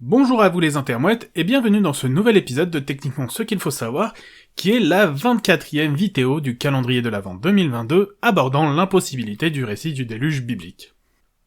Bonjour à vous les intermouettes et bienvenue dans ce nouvel épisode de Techniquement ce qu'il faut savoir, qui est la 24e vidéo du calendrier de l'Avent 2022 abordant l'impossibilité du récit du déluge biblique.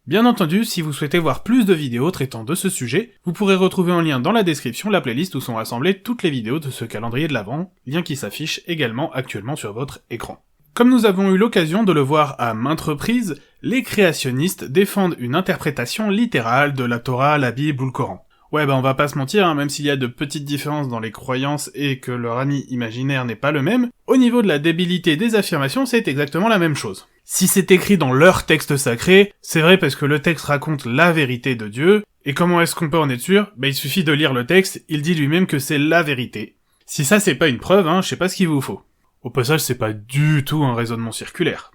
Bien entendu, si vous souhaitez voir plus de vidéos traitant de ce sujet, vous pourrez retrouver en lien dans la description la playlist où sont rassemblées toutes les vidéos de ce calendrier de l'Avent, lien qui s'affiche également actuellement sur votre écran. Comme nous avons eu l'occasion de le voir à maintes reprises, les créationnistes défendent une interprétation littérale de la Torah, la Bible ou le Coran. Ouais on va pas se mentir, même s'il y a de petites différences dans les croyances et que leur ami imaginaire n'est pas le même, au niveau de la débilité des affirmations, c'est exactement la même chose. Si c'est écrit dans leur texte sacré, c'est vrai parce que le texte raconte la vérité de Dieu, et comment est-ce qu'on peut en être sûr ? Il suffit de lire le texte, il dit lui-même que c'est la vérité. Si ça c'est pas une preuve, je sais pas ce qu'il vous faut. Au passage, c'est pas du tout un raisonnement circulaire.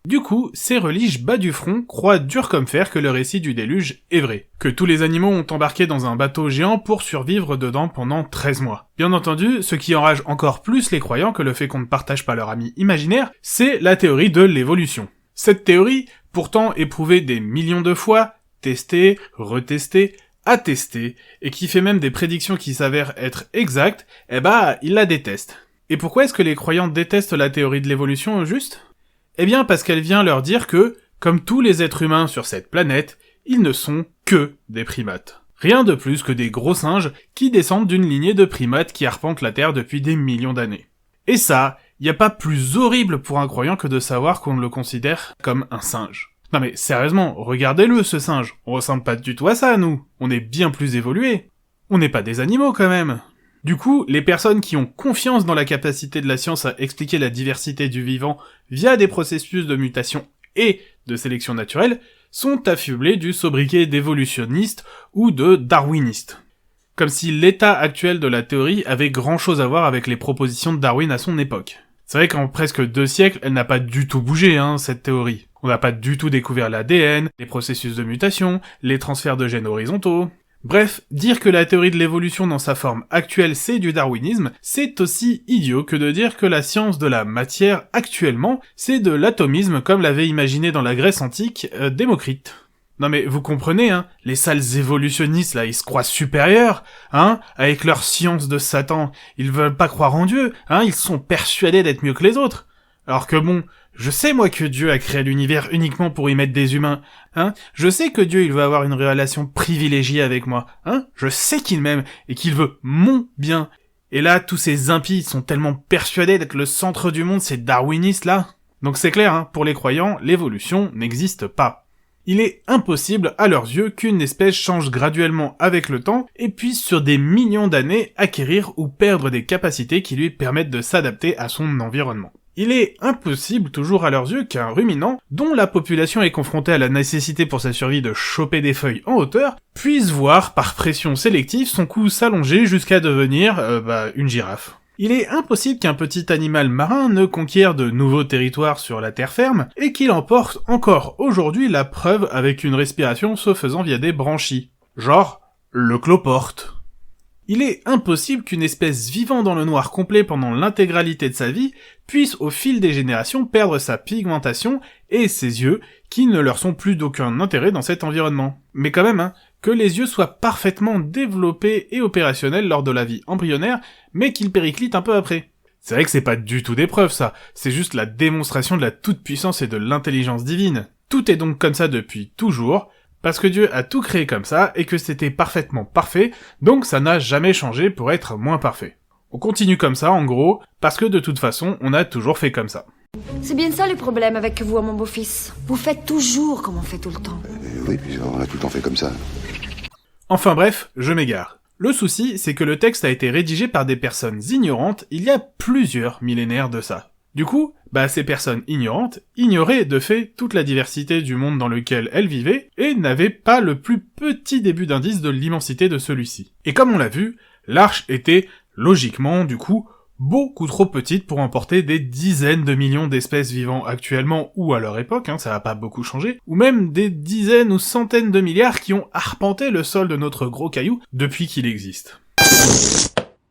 Du coup, ces religes bas du front croient dur comme fer que le récit du déluge est vrai, que tous les animaux ont embarqué dans un bateau géant pour survivre dedans pendant 13 mois. Bien entendu, ce qui enrage encore plus les croyants que le fait qu'on ne partage pas leur ami imaginaire, c'est la théorie de l'évolution. Cette théorie, pourtant éprouvée des millions de fois, testée, retestée, attestée, et qui fait même des prédictions qui s'avèrent être exactes, ils la détestent. Et pourquoi est-ce que les croyants détestent la théorie de l'évolution au juste ? Eh bien parce qu'elle vient leur dire que, comme tous les êtres humains sur cette planète, ils ne sont que des primates. Rien de plus que des gros singes qui descendent d'une lignée de primates qui arpentent la Terre depuis des millions d'années. Et ça, y a pas plus horrible pour un croyant que de savoir qu'on le considère comme un singe. Non mais sérieusement, regardez-le ce singe, on ressemble pas du tout à ça nous, on est bien plus évolués. On n'est pas des animaux quand même. Du coup, les personnes qui ont confiance dans la capacité de la science à expliquer la diversité du vivant via des processus de mutation et de sélection naturelle sont affublées du sobriquet d'évolutionniste ou de darwiniste. Comme si l'état actuel de la théorie avait grand chose à voir avec les propositions de Darwin à son époque. C'est vrai qu'en presque 2 siècles, elle n'a pas du tout bougé, cette théorie. On n'a pas du tout découvert l'ADN, les processus de mutation, les transferts de gènes horizontaux. Bref, dire que la théorie de l'évolution dans sa forme actuelle c'est du darwinisme, c'est aussi idiot que de dire que la science de la matière actuellement, c'est de l'atomisme comme l'avait imaginé dans la Grèce antique Démocrite. Non mais vous comprenez, les sales évolutionnistes là, ils se croient supérieurs, avec leur science de Satan, ils veulent pas croire en Dieu, ils sont persuadés d'être mieux que les autres. Alors que bon, je sais moi que Dieu a créé l'univers uniquement pour y mettre des humains, je sais que Dieu il veut avoir une relation privilégiée avec moi, je sais qu'il m'aime et qu'il veut mon bien. Et là, tous ces impies sont tellement persuadés d'être le centre du monde, ces darwinistes là. Donc c'est clair, pour les croyants, l'évolution n'existe pas. Il est impossible à leurs yeux qu'une espèce change graduellement avec le temps et puisse sur des millions d'années acquérir ou perdre des capacités qui lui permettent de s'adapter à son environnement. Il est impossible toujours à leurs yeux qu'un ruminant, dont la population est confrontée à la nécessité pour sa survie de choper des feuilles en hauteur, puisse voir par pression sélective son cou s'allonger jusqu'à devenir, une girafe. Il est impossible qu'un petit animal marin ne conquiert de nouveaux territoires sur la terre ferme, et qu'il emporte encore aujourd'hui la preuve avec une respiration se faisant via des branchies. Genre, le cloporte. Il est impossible qu'une espèce vivant dans le noir complet pendant l'intégralité de sa vie puisse au fil des générations perdre sa pigmentation et ses yeux, qui ne leur sont plus d'aucun intérêt dans cet environnement. Mais quand même, que les yeux soient parfaitement développés et opérationnels lors de la vie embryonnaire, mais qu'ils périclitent un peu après. C'est vrai que c'est pas du tout des preuves ça, c'est juste la démonstration de la toute-puissance et de l'intelligence divine. Tout est donc comme ça depuis toujours, parce que Dieu a tout créé comme ça, et que c'était parfaitement parfait, donc ça n'a jamais changé pour être moins parfait. On continue comme ça, en gros, parce que de toute façon, on a toujours fait comme ça. C'est bien ça le problème avec vous, mon beau-fils. Vous faites toujours comme on fait tout le temps. Oui, puis on a tout le temps fait comme ça. Enfin bref, je m'égare. Le souci, c'est que le texte a été rédigé par des personnes ignorantes il y a plusieurs millénaires de ça. Du coup, ces personnes ignorantes ignoraient de fait toute la diversité du monde dans lequel elles vivaient et n'avaient pas le plus petit début d'indice de l'immensité de celui-ci. Et comme on l'a vu, l'arche était, logiquement, du coup, beaucoup trop petite pour emporter des dizaines de millions d'espèces vivant actuellement ou à leur époque, ça va pas beaucoup changer, ou même des dizaines ou centaines de milliards qui ont arpenté le sol de notre gros caillou depuis qu'il existe.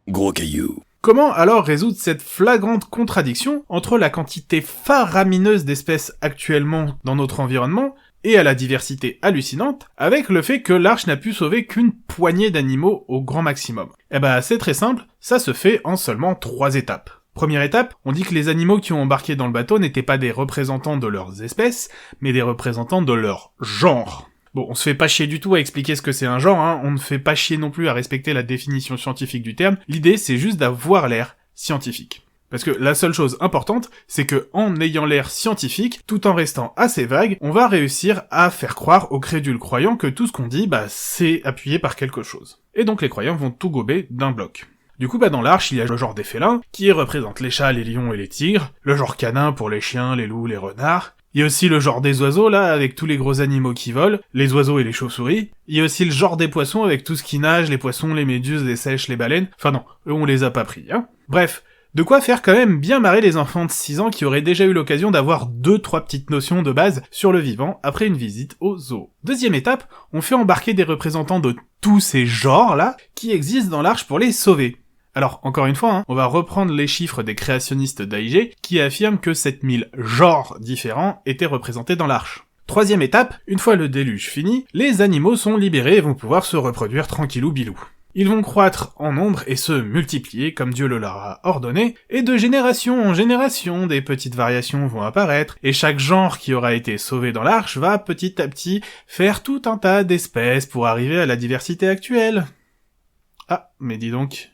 Gros caillou. Comment alors résoudre cette flagrante contradiction entre la quantité faramineuse d'espèces actuellement dans notre environnement et à la diversité hallucinante, avec le fait que l'Arche n'a pu sauver qu'une poignée d'animaux au grand maximum? Eh ben c'est très simple, ça se fait en seulement 3 étapes. Première étape, on dit que les animaux qui ont embarqué dans le bateau n'étaient pas des représentants de leurs espèces, mais des représentants de leur genre. Bon, on se fait pas chier du tout à expliquer ce que c'est un genre, hein, on ne fait pas chier non plus à respecter la définition scientifique du terme, l'idée c'est juste d'avoir l'air scientifique. Parce que la seule chose importante, c'est que en ayant l'air scientifique, tout en restant assez vague, on va réussir à faire croire aux crédules croyants que tout ce qu'on dit, c'est appuyé par quelque chose. Et donc les croyants vont tout gober d'un bloc. Du coup, dans l'Arche, il y a le genre des félins, qui représente les chats, les lions et les tigres, le genre canin pour les chiens, les loups, les renards. Il y a aussi le genre des oiseaux, là, avec tous les gros animaux qui volent, les oiseaux et les chauves-souris. Il y a aussi le genre des poissons, avec tout ce qui nage, les poissons, les méduses, les seiches, les baleines. Enfin non, eux on les a pas pris, hein. Bref, de quoi faire quand même bien marrer les enfants de 6 ans qui auraient déjà eu l'occasion d'avoir 2-3 petites notions de base sur le vivant après une visite au zoo. Deuxième étape, on fait embarquer des représentants de tous ces genres-là qui existent dans l'Arche pour les sauver. Alors, encore une fois, on va reprendre les chiffres des créationnistes d'AIG qui affirment que 7000 genres différents étaient représentés dans l'Arche. Troisième étape, une fois le déluge fini, les animaux sont libérés et vont pouvoir se reproduire tranquillou bilou. Ils vont croître en nombre et se multiplier comme Dieu le leur a ordonné, et de génération en génération, des petites variations vont apparaître, et chaque genre qui aura été sauvé dans l'Arche va petit à petit faire tout un tas d'espèces pour arriver à la diversité actuelle. Ah, mais dis donc...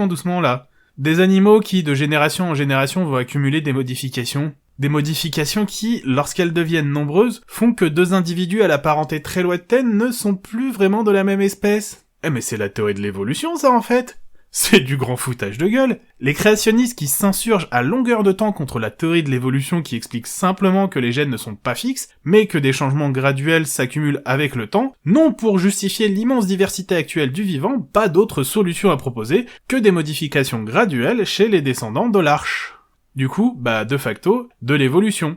doucement là. Des animaux qui, de génération en génération, vont accumuler des modifications. Des modifications qui, lorsqu'elles deviennent nombreuses, font que 2 individus à la parenté très lointaine ne sont plus vraiment de la même espèce. Mais c'est la théorie de l'évolution, ça, en fait. C'est du grand foutage de gueule. Les créationnistes qui s'insurgent à longueur de temps contre la théorie de l'évolution qui explique simplement que les gènes ne sont pas fixes, mais que des changements graduels s'accumulent avec le temps, n'ont pour justifier l'immense diversité actuelle du vivant pas d'autre solution à proposer que des modifications graduelles chez les descendants de l'Arche. Du coup, de facto, de l'évolution.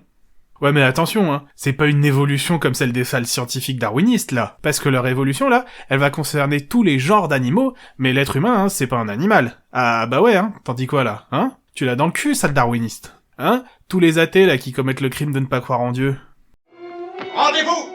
Ouais mais attention, c'est pas une évolution comme celle des salles scientifiques darwinistes là, parce que leur évolution là, elle va concerner tous les genres d'animaux, mais l'être humain, c'est pas un animal. Ah ouais, t'en dis quoi là, Tu l'as dans le cul, sale darwiniste. Tous les athées là qui commettent le crime de ne pas croire en Dieu. Rendez-vous,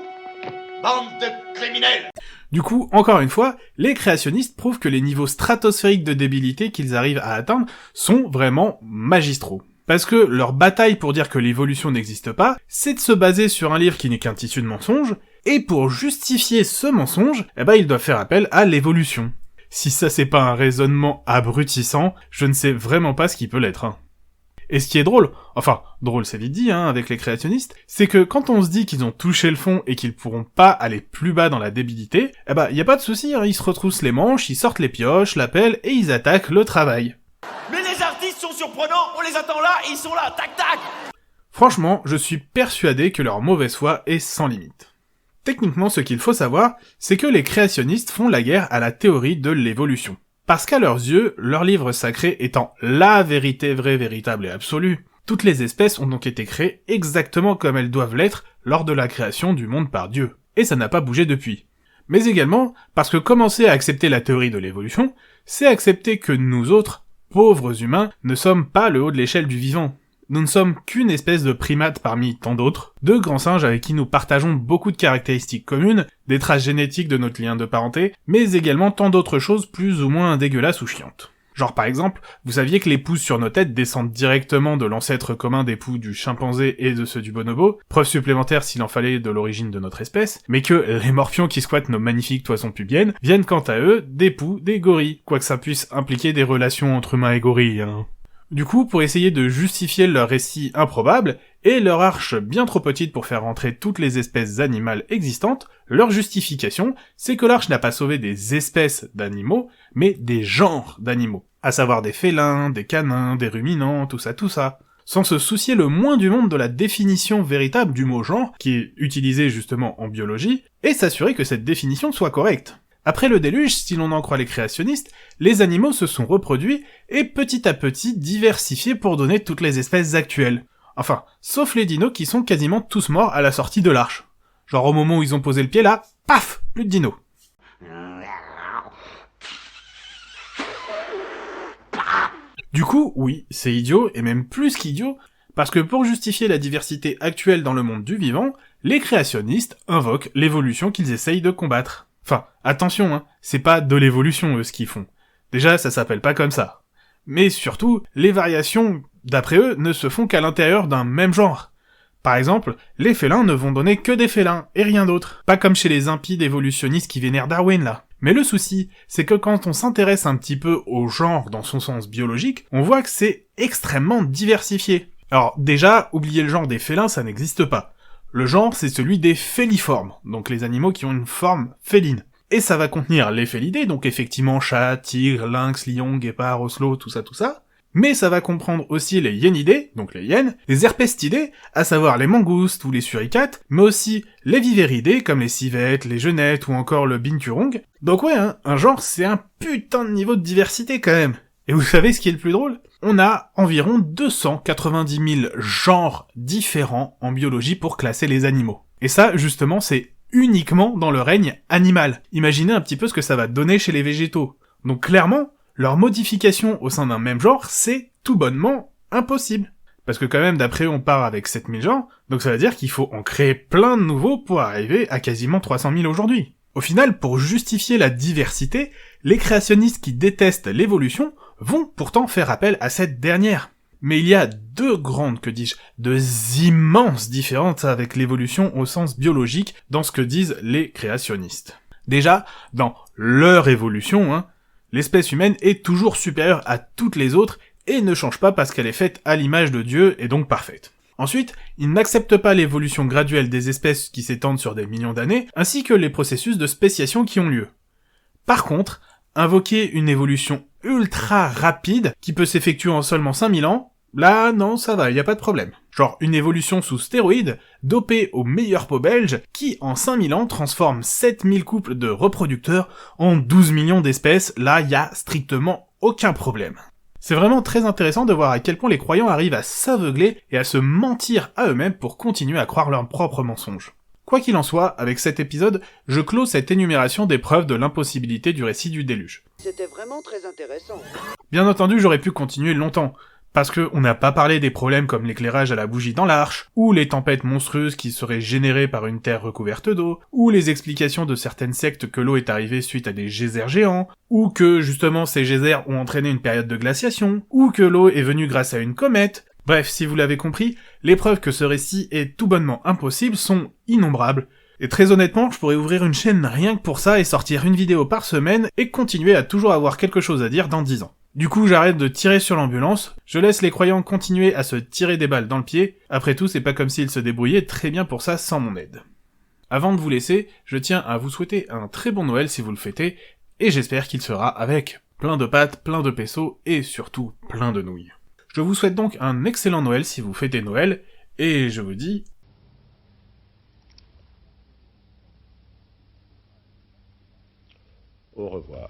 bande de criminels! Du coup, encore une fois, les créationnistes prouvent que les niveaux stratosphériques de débilité qu'ils arrivent à atteindre sont vraiment magistraux. Parce que leur bataille pour dire que l'évolution n'existe pas, c'est de se baser sur un livre qui n'est qu'un tissu de mensonges, et pour justifier ce mensonge, ils doivent faire appel à l'évolution. Si ça c'est pas un raisonnement abrutissant, je ne sais vraiment pas ce qui peut l'être. Et ce qui est drôle, c'est vite dit, avec les créationnistes, c'est que quand on se dit qu'ils ont touché le fond et qu'ils pourront pas aller plus bas dans la débilité, y a pas de souci, ils se retroussent les manches, ils sortent les pioches, la pelle, et ils attaquent le travail. Mais les artistes sont surprenants, on les attend là, et ils sont là, tac tac! Franchement, je suis persuadé que leur mauvaise foi est sans limite. Techniquement, ce qu'il faut savoir, c'est que les créationnistes font la guerre à la théorie de l'évolution. Parce qu'à leurs yeux, leur livre sacré étant la vérité vraie, véritable et absolue, toutes les espèces ont donc été créées exactement comme elles doivent l'être lors de la création du monde par Dieu. Et ça n'a pas bougé depuis. Mais également, parce que commencer à accepter la théorie de l'évolution, c'est accepter que nous autres, pauvres humains, ne sommes pas le haut de l'échelle du vivant. Nous ne sommes qu'une espèce de primate parmi tant d'autres, de grands singes avec qui nous partageons beaucoup de caractéristiques communes, des traces génétiques de notre lien de parenté, mais également tant d'autres choses plus ou moins dégueulasses ou chiantes. Genre par exemple, vous saviez que les pouces sur nos têtes descendent directement de l'ancêtre commun des poux du chimpanzé et de ceux du bonobo, preuve supplémentaire s'il en fallait de l'origine de notre espèce, mais que les morpions qui squattent nos magnifiques toisons pubiennes viennent quant à eux des poux des gorilles, quoique ça puisse impliquer des relations entre humains et gorilles, Du coup, pour essayer de justifier leur récit improbable, et leur arche bien trop petite pour faire rentrer toutes les espèces animales existantes, leur justification, c'est que l'arche n'a pas sauvé des espèces d'animaux, mais des genres d'animaux. À savoir des félins, des canins, des ruminants, tout ça. Sans se soucier le moins du monde de la définition véritable du mot genre, qui est utilisé justement en biologie, et s'assurer que cette définition soit correcte. Après le déluge, si l'on en croit les créationnistes, les animaux se sont reproduits et petit à petit diversifiés pour donner toutes les espèces actuelles. Enfin, sauf les dinos qui sont quasiment tous morts à la sortie de l'arche. Genre au moment où ils ont posé le pied là, paf, plus de dinos. Du coup, oui, c'est idiot, et même plus qu'idiot, parce que pour justifier la diversité actuelle dans le monde du vivant, les créationnistes invoquent l'évolution qu'ils essayent de combattre. Enfin, attention, hein, c'est pas de l'évolution eux ce qu'ils font. Déjà, ça s'appelle pas comme ça. Mais surtout, les variations, d'après eux, ne se font qu'à l'intérieur d'un même genre. Par exemple, les félins ne vont donner que des félins, et rien d'autre. Pas comme chez les impies évolutionnistes qui vénèrent Darwin, là. Mais le souci, c'est que quand on s'intéresse un petit peu au genre dans son sens biologique, on voit que c'est extrêmement diversifié. Alors déjà, oubliez le genre des félins, ça n'existe pas. Le genre, c'est celui des féliformes, donc les animaux qui ont une forme féline. Et ça va contenir les félidés, donc effectivement chat, tigre, lynx, lion, guépard, ocelot, tout ça. Mais ça va comprendre aussi les hyénidés, donc les hyènes, les herpestidés, à savoir les mangoustes ou les suricates, mais aussi les vivéridés, comme les civettes, les genettes ou encore le binturong. Donc ouais, hein, un genre, c'est un putain de niveau de diversité quand même. Et vous savez ce qui est le plus drôle ? On a environ 290 000 genres différents en biologie pour classer les animaux. Et ça, justement, c'est uniquement dans le règne animal. Imaginez un petit peu ce que ça va donner chez les végétaux. Donc clairement, leur modification au sein d'un même genre, c'est tout bonnement impossible. Parce que quand même, d'après eux, on part avec 7000 genres, donc ça veut dire qu'il faut en créer plein de nouveaux pour arriver à quasiment 300 000 aujourd'hui. Au final, pour justifier la diversité, les créationnistes qui détestent l'évolution vont pourtant faire appel à cette dernière. Mais il y a deux immenses différences avec l'évolution au sens biologique dans ce que disent les créationnistes. Déjà, dans leur évolution, hein, l'espèce humaine est toujours supérieure à toutes les autres et ne change pas parce qu'elle est faite à l'image de Dieu et donc parfaite. Ensuite, ils n'acceptent pas l'évolution graduelle des espèces qui s'étendent sur des millions d'années, ainsi que les processus de spéciation qui ont lieu. Par contre, invoquer une évolution ultra rapide, qui peut s'effectuer en seulement 5000 ans, là, non, ça va, y a pas de problème. Genre une évolution sous stéroïdes, dopée au meilleur pot belge, qui en 5000 ans transforme 7000 couples de reproducteurs en 12 millions d'espèces, là, y a strictement aucun problème. C'est vraiment très intéressant de voir à quel point les croyants arrivent à s'aveugler et à se mentir à eux-mêmes pour continuer à croire leurs propres mensonges. Quoi qu'il en soit, avec cet épisode, je clôt cette énumération des preuves de l'impossibilité du récit du déluge. C'était vraiment très intéressant. Bien entendu, j'aurais pu continuer longtemps, parce que on n'a pas parlé des problèmes comme l'éclairage à la bougie dans l'arche, ou les tempêtes monstrueuses qui seraient générées par une terre recouverte d'eau, ou les explications de certaines sectes que l'eau est arrivée suite à des geysers géants, ou que justement ces geysers ont entraîné une période de glaciation, ou que l'eau est venue grâce à une comète. Bref, si vous l'avez compris, les preuves que ce récit est tout bonnement impossible sont innombrables. Et très honnêtement, je pourrais ouvrir une chaîne rien que pour ça et sortir une vidéo par semaine et continuer à toujours avoir quelque chose à dire dans 10 ans. Du coup, j'arrête de tirer sur l'ambulance, je laisse les croyants continuer à se tirer des balles dans le pied, après tout c'est pas comme s'ils se débrouillaient très bien pour ça sans mon aide. Avant de vous laisser, je tiens à vous souhaiter un très bon Noël si vous le fêtez, et j'espère qu'il sera avec plein de pâtes, plein de pesos et surtout plein de nouilles. Je vous souhaite donc un excellent Noël si vous fêtez Noël, et je vous dis... Au revoir.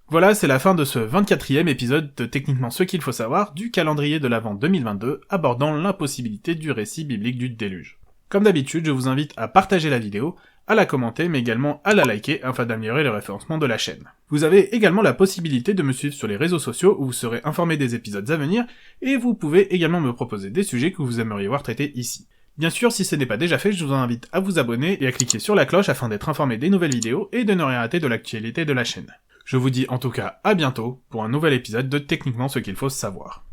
Voilà, c'est la fin de ce 24e épisode de Techniquement ce qu'il faut savoir du calendrier de l'Avent 2022 abordant l'impossibilité du récit biblique du déluge. Comme d'habitude, je vous invite à partager la vidéo, à la commenter, mais également à la liker afin d'améliorer le référencement de la chaîne. Vous avez également la possibilité de me suivre sur les réseaux sociaux où vous serez informé des épisodes à venir, et vous pouvez également me proposer des sujets que vous aimeriez voir traités ici. Bien sûr, si ce n'est pas déjà fait, je vous invite à vous abonner et à cliquer sur la cloche afin d'être informé des nouvelles vidéos et de ne rien rater de l'actualité de la chaîne. Je vous dis en tout cas à bientôt pour un nouvel épisode de Techniquement ce qu'il faut savoir.